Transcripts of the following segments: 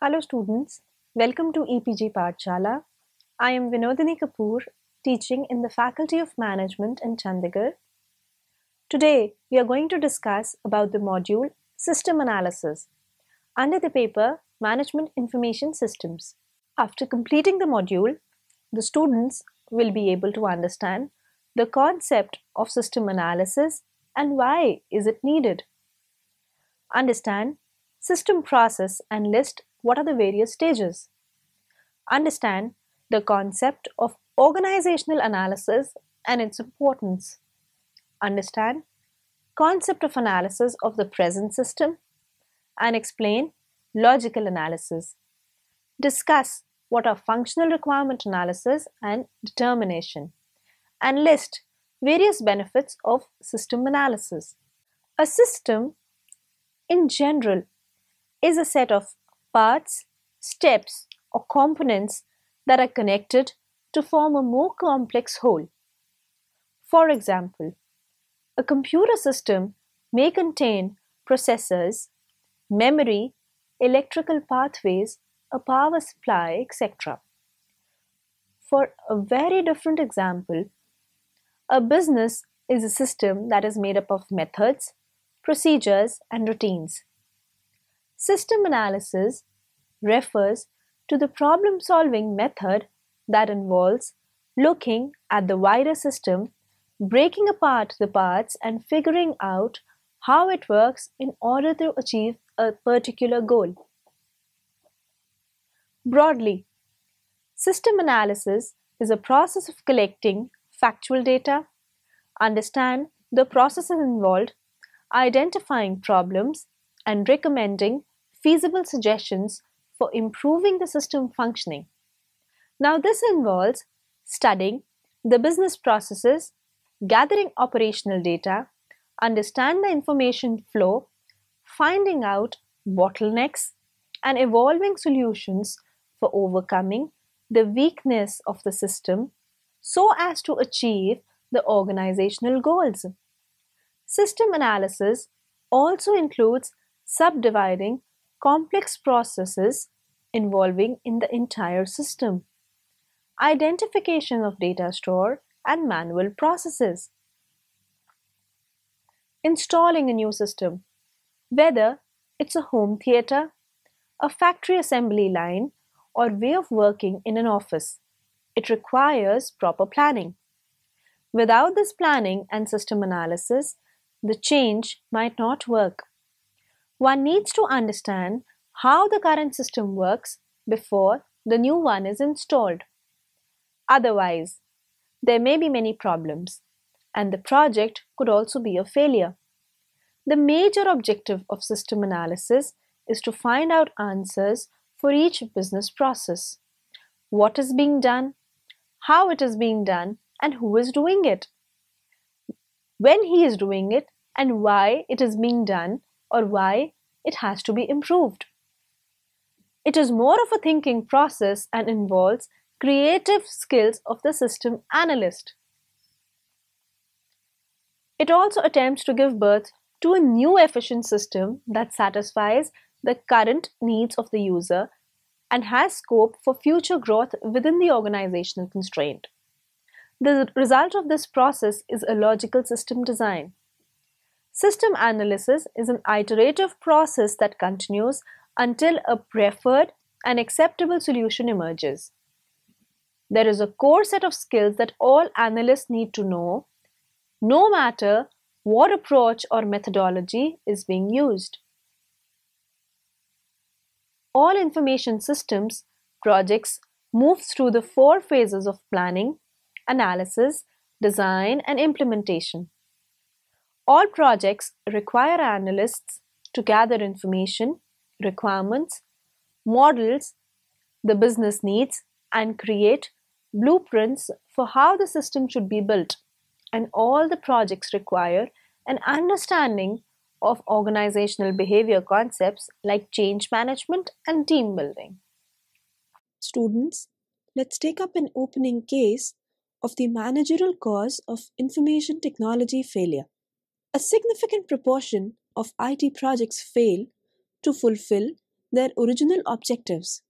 Hello students, welcome to EPG Pathshala. I am Vinodini Kapoor, teaching in the Faculty of Management in Chandigarh. Today we are going to discuss about the module System Analysis under the paper Management Information Systems. After completing the module, the students will be able to understand the concept of system analysis and why is it needed. Understand system process and list what are the various stages. Understand the concept of organizational analysis and its importance. Understand concept of analysis of the present system and explain logical analysis. Discuss what are functional requirement analysis and determination and list various benefits of system analysis. A system in general is a set of parts, steps, or components that are connected to form a more complex whole. For example, a computer system may contain processors, memory, electrical pathways, a power supply, etc. For a very different example, a business is a system that is made up of methods, procedures, and routines. System analysis refers to the problem-solving method that involves looking at the wider system, breaking apart the parts and figuring out how it works in order to achieve a particular goal. Broadly, system analysis is a process of collecting factual data, understand the processes involved, identifying problems, and recommending feasible suggestions for improving the system functioning. Now, this involves studying the business processes, gathering operational data, understand the information flow, finding out bottlenecks, and evolving solutions for overcoming the weakness of the system so as to achieve the organizational goals. System analysis also includes subdividing complex processes involving in the entire system, identification of data store and manual processes, installing a new system, whether it's a home theater, a factory assembly line, or way of working in an office. It requires proper planning. Without this planning and system analysis, the change might not work. One needs to understand how the current system works before the new one is installed. Otherwise, there may be many problems, and the project could also be a failure. The major objective of system analysis is to find out answers for each business process. What is being done, how it is being done, and who is doing it. When he is doing it, and why it is being done or why it has to be improved. It is more of a thinking process and involves creative skills of the system analyst. It also attempts to give birth to a new efficient system that satisfies the current needs of the user and has scope for future growth within the organizational constraint. The result of this process is a logical system design. System analysis is an iterative process that continues until a preferred and acceptable solution emerges. There is a core set of skills that all analysts need to know, no matter what approach or methodology is being used. All information systems projects move through the 4 phases of planning, analysis, design, and implementation. All projects require analysts to gather information, requirements, models, the business needs, and create blueprints for how the system should be built. And all the projects require an understanding of organizational behavior concepts like change management and team building. Students, let's take up an opening case of the managerial cause of information technology failure. A significant proportion of IT projects fail to fulfill their original objectives.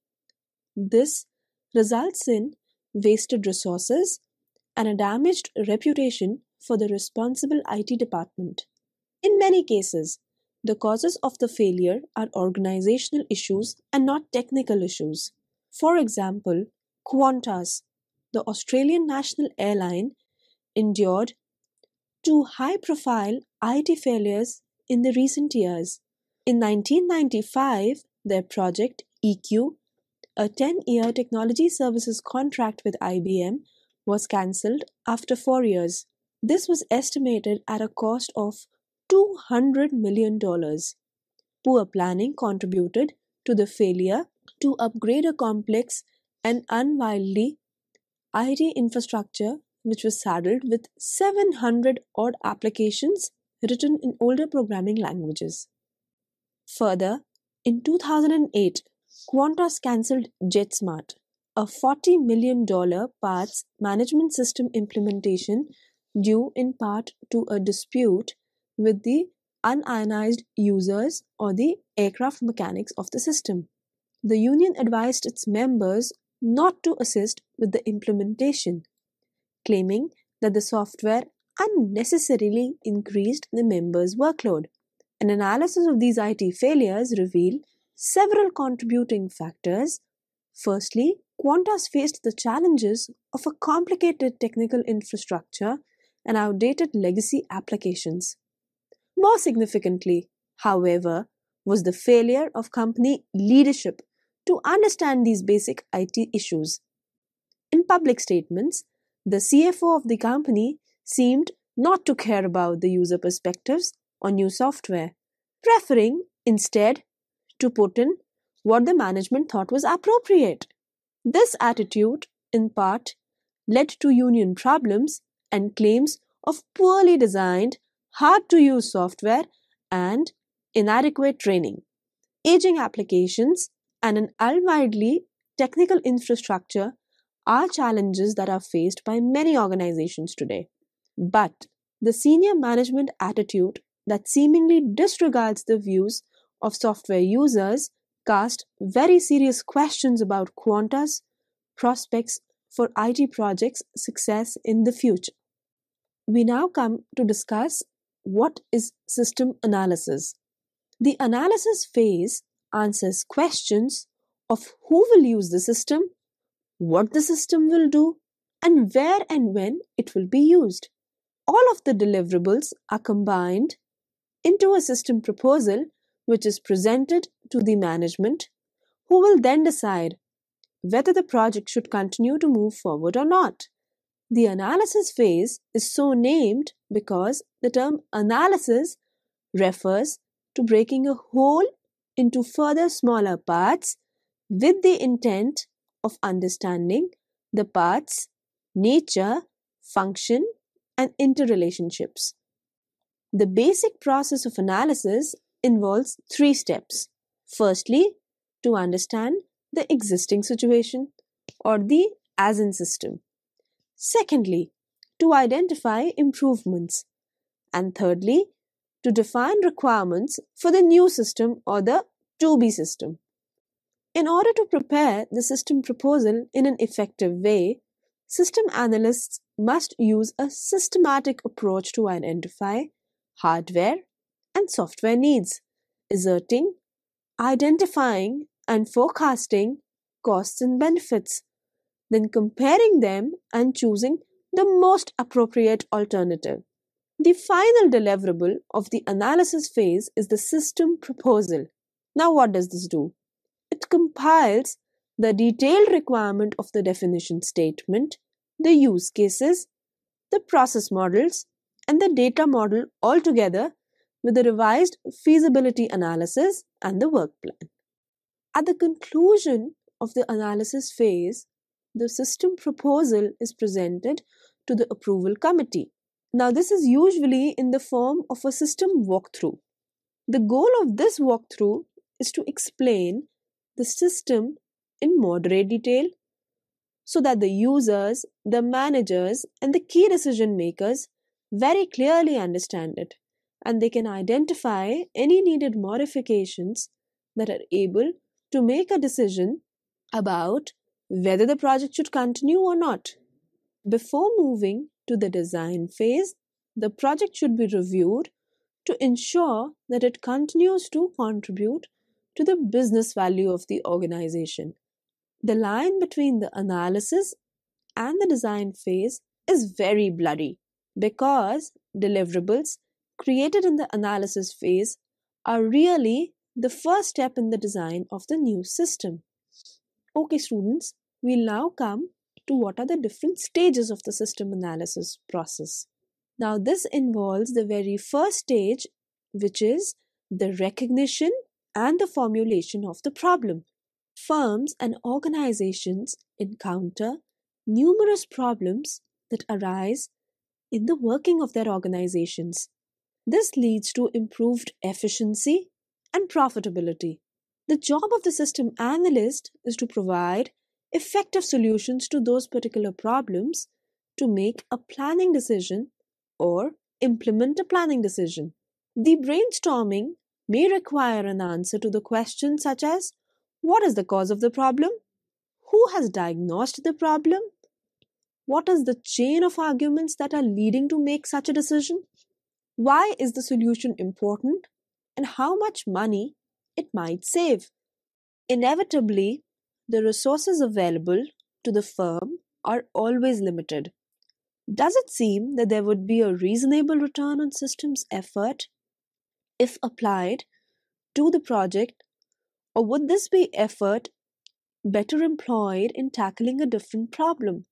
This results in wasted resources and a damaged reputation for the responsible IT department. In many cases, the causes of the failure are organizational issues and not technical issues. For example, Qantas, the Australian national airline, endured two high profile IT failures in the recent years. In 1995, their project EQ, a 10-year technology services contract with IBM, was cancelled after 4 years. This was estimated at a cost of $200 million. Poor planning contributed to the failure to upgrade a complex and unwieldy IT infrastructure which was saddled with 700 odd applications written in older programming languages. Further, in 2008, Qantas cancelled JetSmart, a $40 million parts management system implementation due in part to a dispute with the unionized users or the aircraft mechanics of the system. The union advised its members not to assist with the implementation, claiming that the software unnecessarily increased the members' workload. An analysis of these IT failures revealed several contributing factors. Firstly, Qantas faced the challenges of a complicated technical infrastructure and outdated legacy applications. More significantly, however, was the failure of company leadership to understand these basic IT issues. In public statements, the CFO of the company seemed not to care about the user perspectives on new software, preferring instead to put in what the management thought was appropriate. This attitude, in part, led to union problems and claims of poorly designed, hard to use software and inadequate training. Aging applications and an unwieldy technical infrastructure are challenges that are faced by many organizations today. But the senior management attitude that seemingly disregards the views of software users cast very serious questions about Qantas' prospects for IT projects' success in the future. We now come to discuss what is system analysis. The analysis phase answers questions of who will use the system, what the system will do, and where and when it will be used. All of the deliverables are combined into a system proposal which is presented to the management, who will then decide whether the project should continue to move forward or not. The analysis phase is so named because the term analysis refers to breaking a whole into further smaller parts with the intent of understanding the parts' nature, function, and interrelationships. The basic process of analysis involves 3 steps. Firstly, to understand the existing situation or the as-in system. Secondly, to identify improvements. And thirdly, to define requirements for the new system or the to-be system. In order to prepare the system proposal in an effective way, system analysts must use a systematic approach to identify hardware and software needs, asserting, identifying, and forecasting costs and benefits, then comparing them and choosing the most appropriate alternative. The final deliverable of the analysis phase is the system proposal. Now, what does this do? It compiles the detailed requirement of the definition statement, the use cases, the process models, and the data model all together with the revised feasibility analysis and the work plan. At the conclusion of the analysis phase, the system proposal is presented to the approval committee. Now, this is usually in the form of a system walkthrough. The goal of this walkthrough is to explain the system in moderate detail so that the users, the managers, and the key decision makers very clearly understand it and they can identify any needed modifications that are able to make a decision about whether the project should continue or not. Before moving to the design phase, the project should be reviewed to ensure that it continues to contribute to the business value of the organization. The line between the analysis and the design phase is very blurry because deliverables created in the analysis phase are really the first step in the design of the new system. Okay, students, we'll now come to what are the different stages of the system analysis process. Now, this involves the very first stage, which is the recognition and the formulation of the problem. Firms and organizations encounter numerous problems that arise in the working of their organizations. This leads to improved efficiency and profitability. The job of the system analyst is to provide effective solutions to those particular problems to make a planning decision or implement a planning decision. The brainstorming may require an answer to the questions such as what is the cause of the problem? Who has diagnosed the problem? What is the chain of arguments that are leading to make such a decision? Why is the solution important? And how much money it might save? Inevitably, the resources available to the firm are always limited. Does it seem that there would be a reasonable return on systems effort if applied to the project, or would this be effort better employed in tackling a different problem?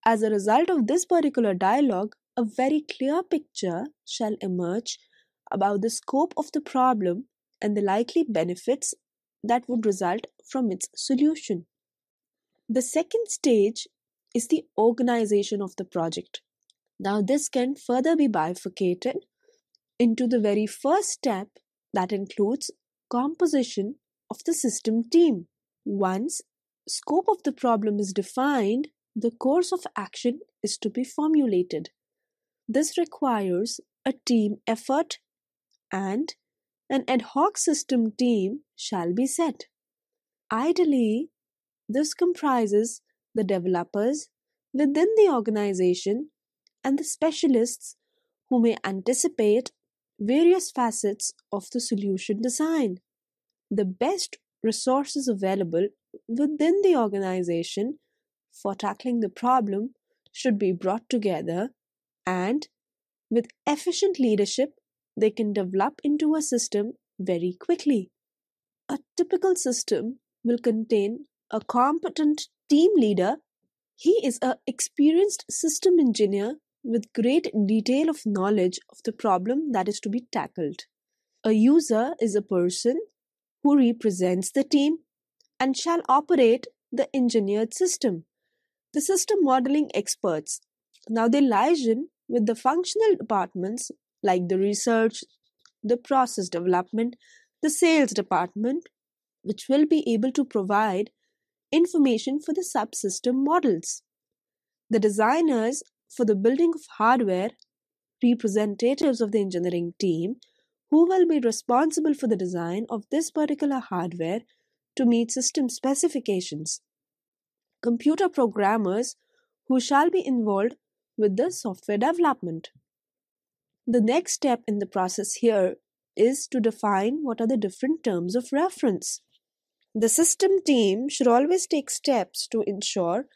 As a result of this particular dialogue, a very clear picture shall emerge about the scope of the problem and the likely benefits that would result from its solution. The second stage is the organization of the project. Now, this can further be bifurcated into the very first step that includes composition of the system team. Once scope of the problem is defined, the course of action is to be formulated. This requires a team effort and an ad hoc system team shall be set. Ideally, this comprises the developers within the organization and the specialists who may anticipate various facets of the solution design. The best resources available within the organization for tackling the problem should be brought together, and with efficient leadership, they can develop into a system very quickly. A typical system will contain a competent team leader. He is an experienced system engineer with great detail of knowledge of the problem that is to be tackled. A user is a person who represents the team and shall operate the engineered system. The system modeling experts, now they liaison with the functional departments like the research, the process development, the sales department, which will be able to provide information for the subsystem models. The designers for the building of hardware, representatives of the engineering team, who will be responsible for the design of this particular hardware to meet system specifications. Computer programmers who shall be involved with the software development. The next step in the process here is to define what are the different terms of reference. The system team should always take steps to ensure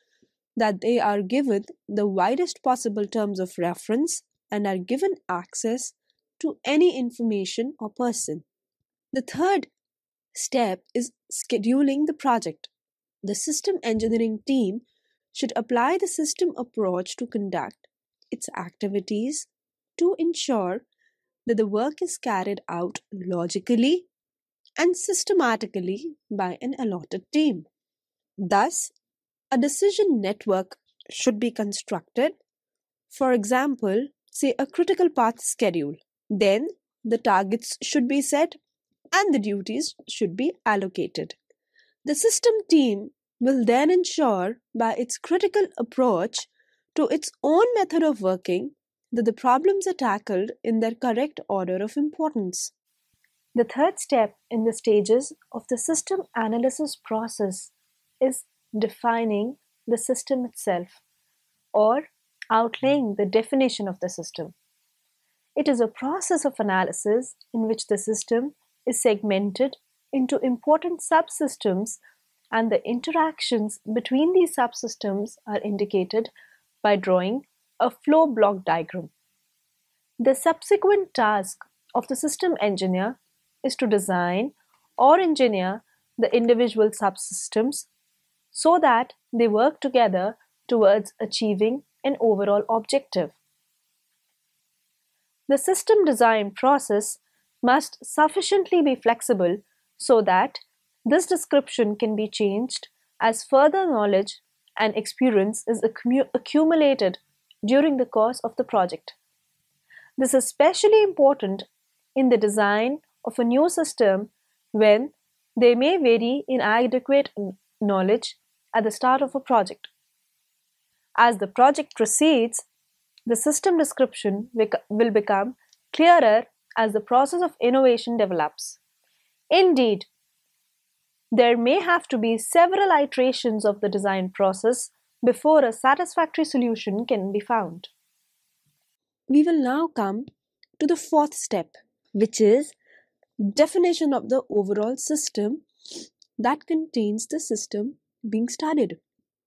that they are given the widest possible terms of reference and are given access to any information or person. The third step is scheduling the project. The system engineering team should apply the system approach to conduct its activities to ensure that the work is carried out logically and systematically by an allotted team. Thus, a decision network should be constructed. For example, say a critical path schedule. Then the targets should be set and the duties should be allocated. The system team will then ensure by its critical approach to its own method of working that the problems are tackled in their correct order of importance. The third step in the stages of the system analysis process is defining the system itself or outlaying the definition of the system. It is a process of analysis in which the system is segmented into important subsystems and the interactions between these subsystems are indicated by drawing a flow block diagram. The subsequent task of the system engineer is to design or engineer the individual subsystems so that they work together towards achieving an overall objective. The system design process must sufficiently be flexible so that this description can be changed as further knowledge and experience is accumulated during the course of the project. This is especially important in the design of a new system when there may vary inadequate knowledge at the start of a project. As the project proceeds, the system description will become clearer as the process of innovation develops. Indeed, there may have to be several iterations of the design process before a satisfactory solution can be found. We will now come to the fourth step, which is definition of the overall system that contains the system being studied.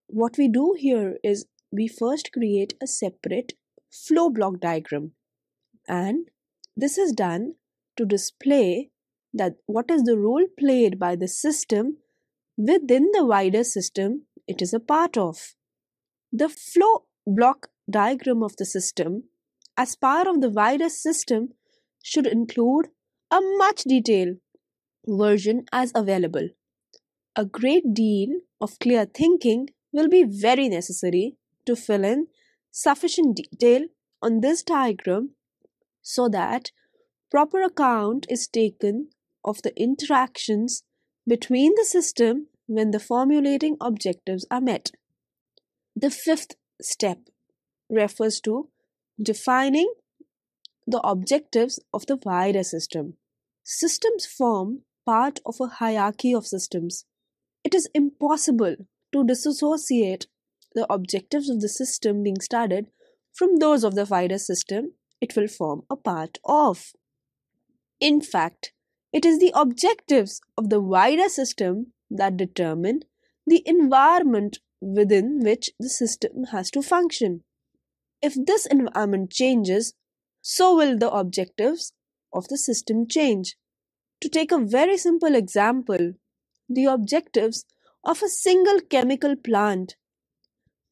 What we do here is we first create a separate flow block diagram, and this is done to display that what is the role played by the system within the wider system it is a part of. The flow block diagram of the system as part of the wider system should include a much detailed version as available. A great deal of clear thinking will be very necessary to fill in sufficient detail on this diagram so that proper account is taken of the interactions between the system when the formulating objectives are met. The fifth step refers to defining the objectives of the wider system. Systems form part of a hierarchy of systems. It is impossible to disassociate the objectives of the system being studied from those of the wider system it will form a part of. In fact, it is the objectives of the wider system that determine the environment within which the system has to function. If this environment changes, so will the objectives of the system change. To take a very simple example, the objectives of a single chemical plant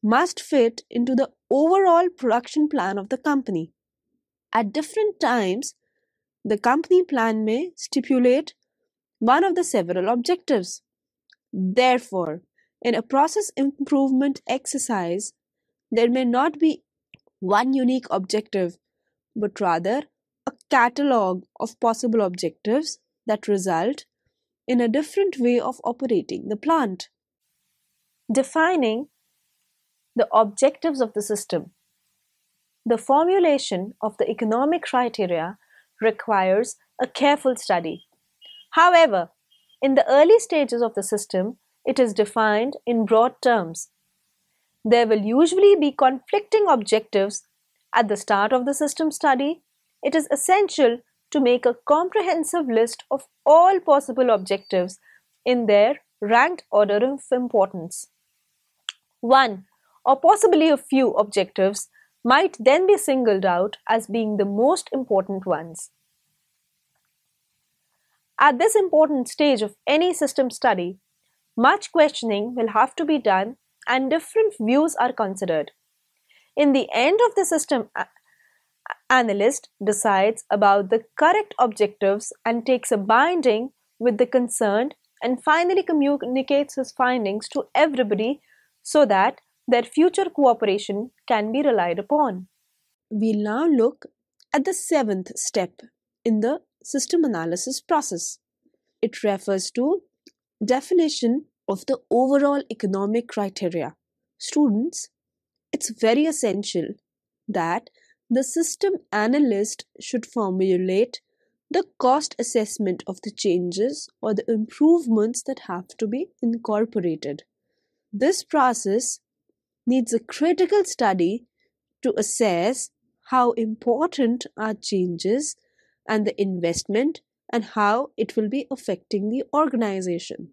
must fit into the overall production plan of the company. At different times, the company plan may stipulate one of the several objectives. Therefore, in a process improvement exercise, there may not be one unique objective, but rather a catalogue of possible objectives that result in a different way of operating the plant. Defining the objectives of the system. The formulation of the economic criteria requires a careful study. However, in the early stages of the system, it is defined in broad terms. There will usually be conflicting objectives at the start of the system study. It is essential to make a comprehensive list of all possible objectives in their ranked order of importance. One, or possibly a few objectives might then be singled out as being the most important ones. At this important stage of any system study, much questioning will have to be done and different views are considered. In the end of the system, analyst decides about the correct objectives and takes a binding with the concerned and finally communicates his findings to everybody so that their future cooperation can be relied upon. We'll now look at the seventh step in the system analysis process. It refers to definition of the overall economic criteria. Students, it's very essential that the system analyst should formulate the cost assessment of the changes or the improvements that have to be incorporated. This process needs a critical study to assess how important are changes and the investment and how it will be affecting the organization.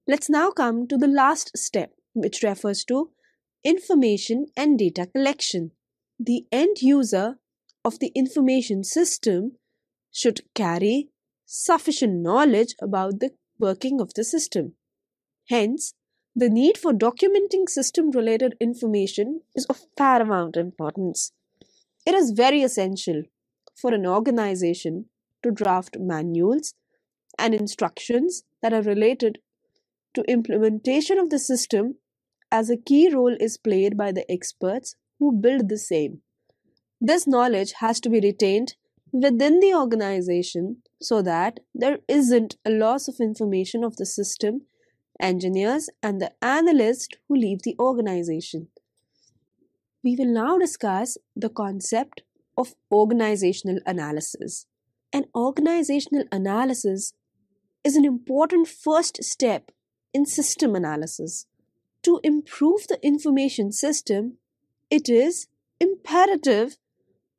Let's now come to the last step, which refers to information and data collection. The end user of the information system should carry sufficient knowledge about the working of the system. Hence, the need for documenting system related information is of paramount importance. It is very essential for an organization to draft manuals and instructions that are related to implementation of the system, as a key role is played by the experts who build the same. This knowledge has to be retained within the organization so that there isn't a loss of information of the system engineers and the analysts who leave the organization. We will now discuss the concept of organizational analysis. An organizational analysis is an important first step in system analysis. To improve the information system, it is imperative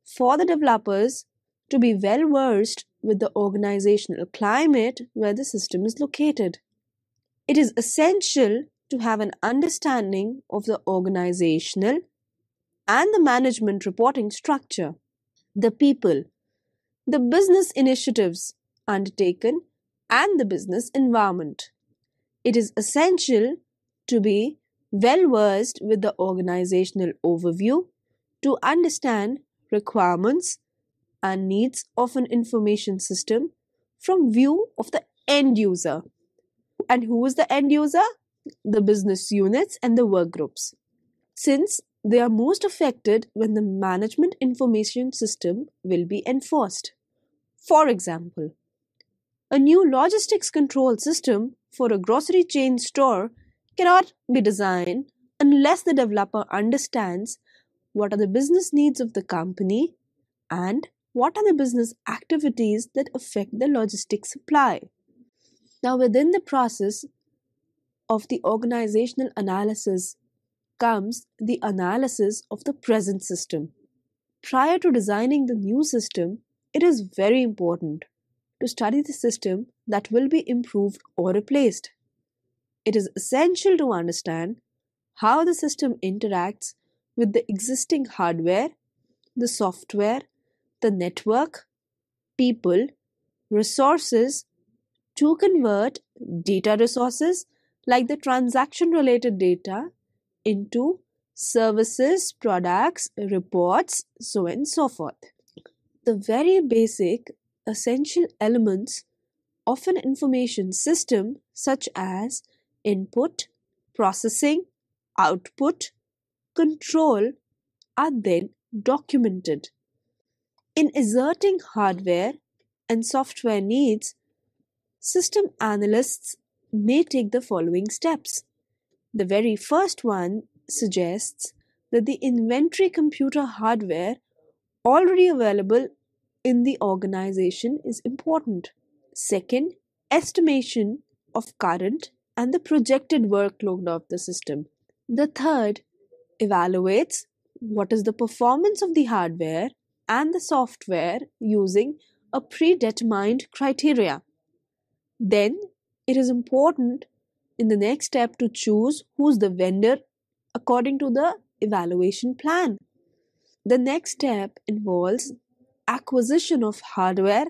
for the developers to be well versed with the organizational climate where the system is located. It is essential to have an understanding of the organizational and the management reporting structure, the people, the business initiatives undertaken, and the business environment. It is essential to be well versed with the organizational overview to understand requirements and needs of an information system from view of the end user. And who is the end user? The business units and the work groups, since they are most affected when the management information system will be enforced. For example, a new logistics control system for a grocery chain store cannot be designed unless the developer understands what are the business needs of the company and what are the business activities that affect the logistics supply. Now, within the process of the organizational analysis comes the analysis of the present system. Prior to designing the new system, it is very important to study the system that will be improved or replaced. It is essential to understand how the system interacts with the existing hardware, the software, the network, people, resources to convert data resources like the transaction related data into services, products, reports, so on and so forth. The very basic essential elements of an information system, such as input, processing, output, control, are then documented. In asserting hardware and software needs, system analysts may take the following steps. The very first one suggests that the inventory computer hardware already available in the organization is important. Second, estimation of current and the projected workload of the system. The third evaluates what is the performance of the hardware and the software using a predetermined criteria. Then it is important in the next step to choose who's the vendor according to the evaluation plan. The next step involves acquisition of hardware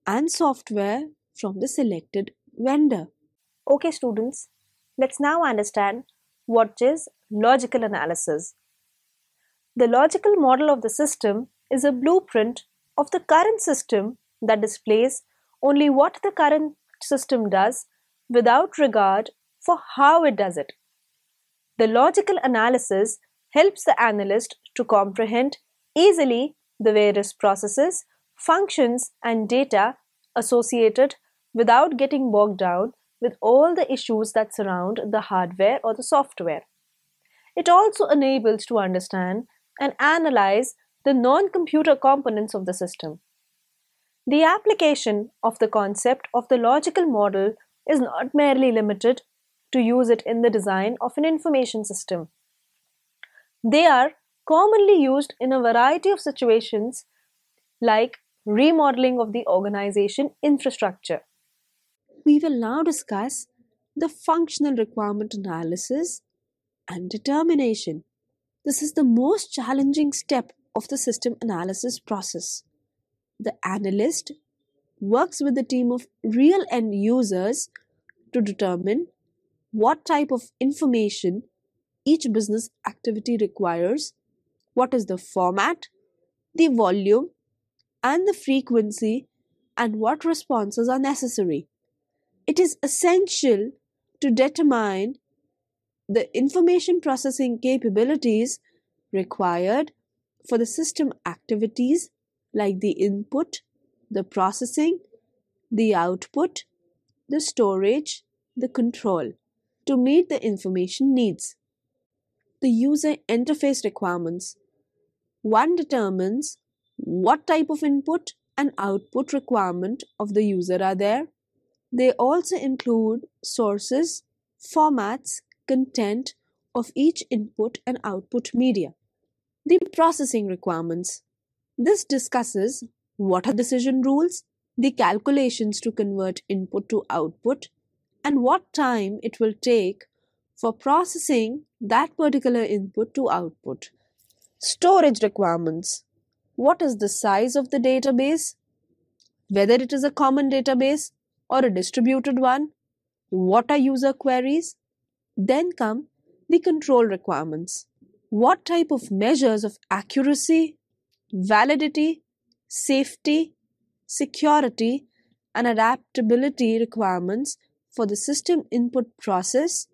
and software from the selected vendor. Okay, students, let's now understand what is logical analysis. The logical model of the system is a blueprint of the current system that displays only what the current system does without regard for how it does it. The logical analysis helps the analyst to comprehend easily the various processes, functions, and data associated without getting bogged down with all the issues that surround the hardware or the software. It also enables to understand and analyze the non-computer components of the system. The application of the concept of the logical model is not merely limited to use it in the design of an information system. They are commonly used in a variety of situations like remodeling of the organization infrastructure. We will now discuss the functional requirement analysis and determination. This is the most challenging step of the system analysis process. The analyst works with a team of real end users to determine what type of information each business activity requires, what is the format, the volume, and the frequency, and what responses are necessary. It is essential to determine the information processing capabilities required for the system activities like the input, the processing, the output, the storage, the control to meet the information needs. The user interface requirements. One determines what type of input and output requirement of the user are there. They also include sources, formats, content of each input and output media. The processing requirements. This discusses what are decision rules, the calculations to convert input to output, and what time it will take for processing that particular input to output. Storage requirements. What is the size of the database? Whether it is a common database or a distributed one? What are user queries? Then come the control requirements. What type of measures of accuracy, validity, safety, security, and adaptability requirements for the system input process,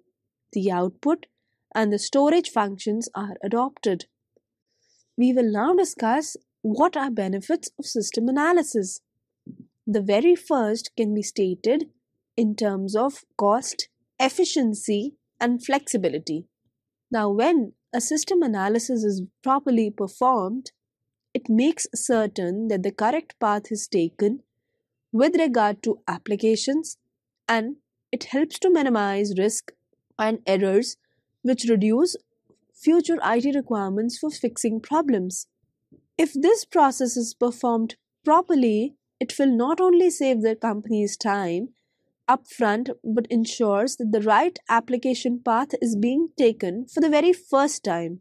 the output, and the storage functions are adopted. We will now discuss what are benefits of system analysis. The very first can be stated in terms of cost, efficiency, and flexibility. Now, when a system analysis is properly performed, it makes certain that the correct path is taken with regard to applications, and it helps to minimize risk and errors which reduce future IT requirements for fixing problems. If this process is performed properly, it will not only save the company's time upfront but ensures that the right application path is being taken for the very first time.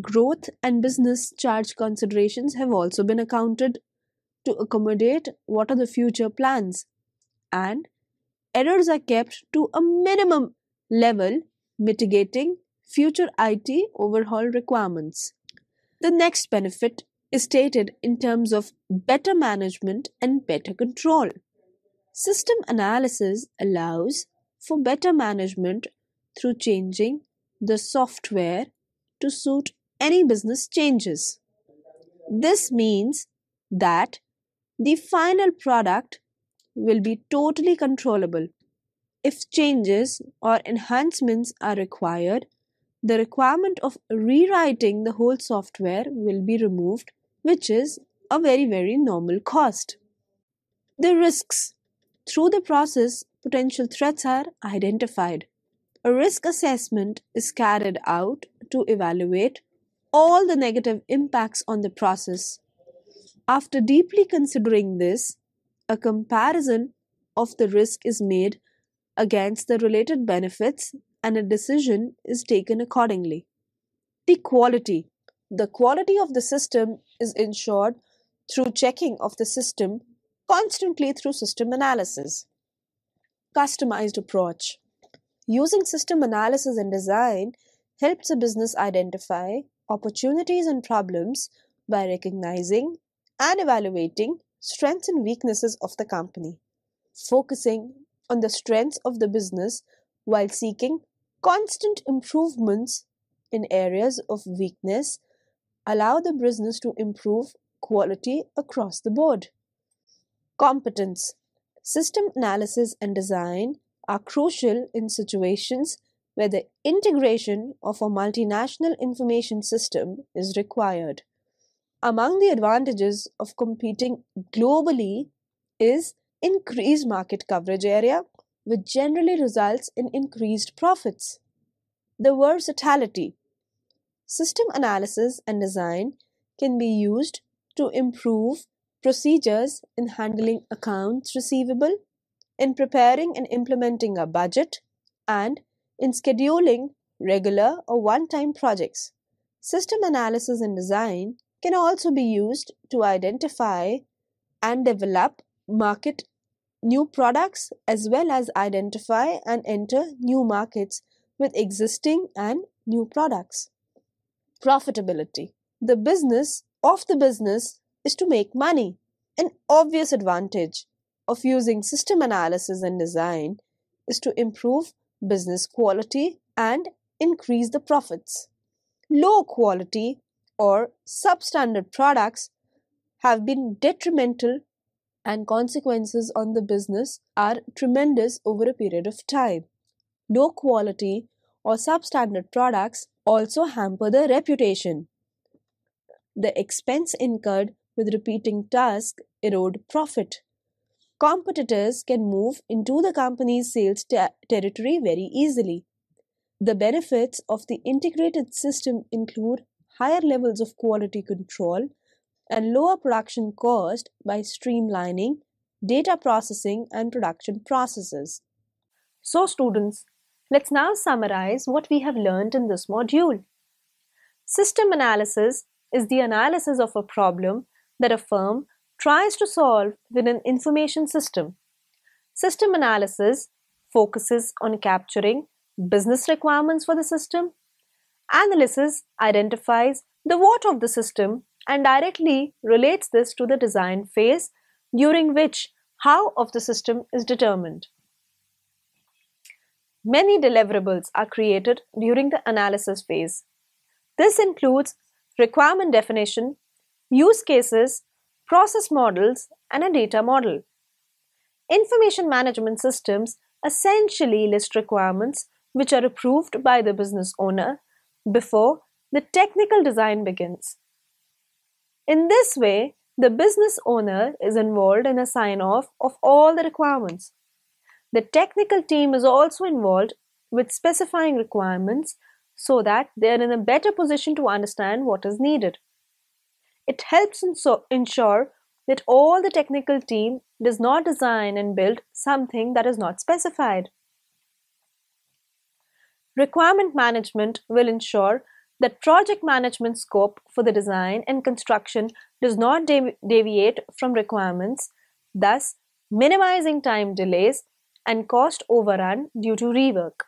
Growth and business charge considerations have also been accounted to accommodate what are the future plans, and errors are kept to a minimum level, mitigating future IT overhaul requirements. The next benefit is stated in terms of better management and better control. System analysis allows for better management through changing the software to suit any business changes. This means that the final product will be totally controllable. If changes or enhancements are required, the requirement of rewriting the whole software will be removed, which is a very normal cost. The risks. Through the process, potential threats are identified. A risk assessment is carried out to evaluate all the negative impacts on the process. After deeply considering this, a comparison of the risk is made against the related benefits and a decision is taken accordingly. The quality. The quality of the system is ensured through checking of the system constantly through system analysis. Customized approach. Using system analysis and design helps a business identify opportunities and problems by recognizing and evaluating strengths and weaknesses of the company, focusing on the strengths of the business while seeking constant improvements in areas of weakness allow the business to improve quality across the board. Competence. System analysis and design are crucial in situations where the integration of a multinational information system is required. Among the advantages of competing globally is increased market coverage area, which generally results in increased profits. The versatility. System analysis and design can be used to improve procedures in handling accounts receivable, in preparing and implementing a budget, and in scheduling regular or one-time projects. System analysis and design can also be used to identify and develop market new products as well as identify and enter new markets with existing and new products. Profitability. The business of the business is to make money. An obvious advantage of using system analysis and design is to improve business quality and increase the profits. Low quality or substandard products have been detrimental, and consequences on the business are tremendous over a period of time. Low quality or substandard products also hamper the reputation. The expense incurred with repeating tasks erode profit. Competitors can move into the company's sales territory very easily. The benefits of the integrated system include higher levels of quality control and lower production cost by streamlining data processing and production processes. So students, let's now summarize what we have learned in this module. System analysis is the analysis of a problem that a firm tries to solve with an information system. System analysis focuses on capturing business requirements for the system. Analysis identifies the what of the system and directly relates this to the design phase, during which how of the system is determined. Many deliverables are created during the analysis phase. This includes requirement definition, use cases, process models, and a data model. Information management systems essentially list requirements which are approved by the business owner before the technical design begins. In this way, the business owner is involved in a sign-off of all the requirements. The technical team is also involved with specifying requirements so that they are in a better position to understand what is needed. It helps ensure that all the technical team does not design and build something that is not specified. Requirement management will ensure that project management scope for the design and construction does not deviate from requirements, thus minimizing time delays and cost overrun due to rework.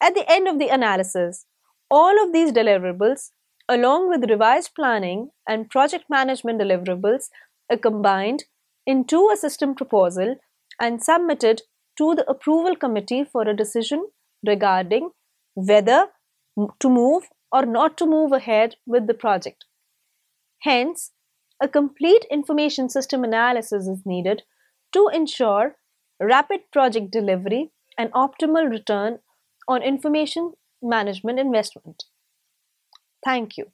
At the end of the analysis, all of these deliverables, along with revised planning and project management deliverables, are combined into a system proposal and submitted to the approval committee for a decision regarding whether to move or not to move ahead with the project. Hence, a complete information system analysis is needed to ensure rapid project delivery and optimal return on information management investment. Thank you.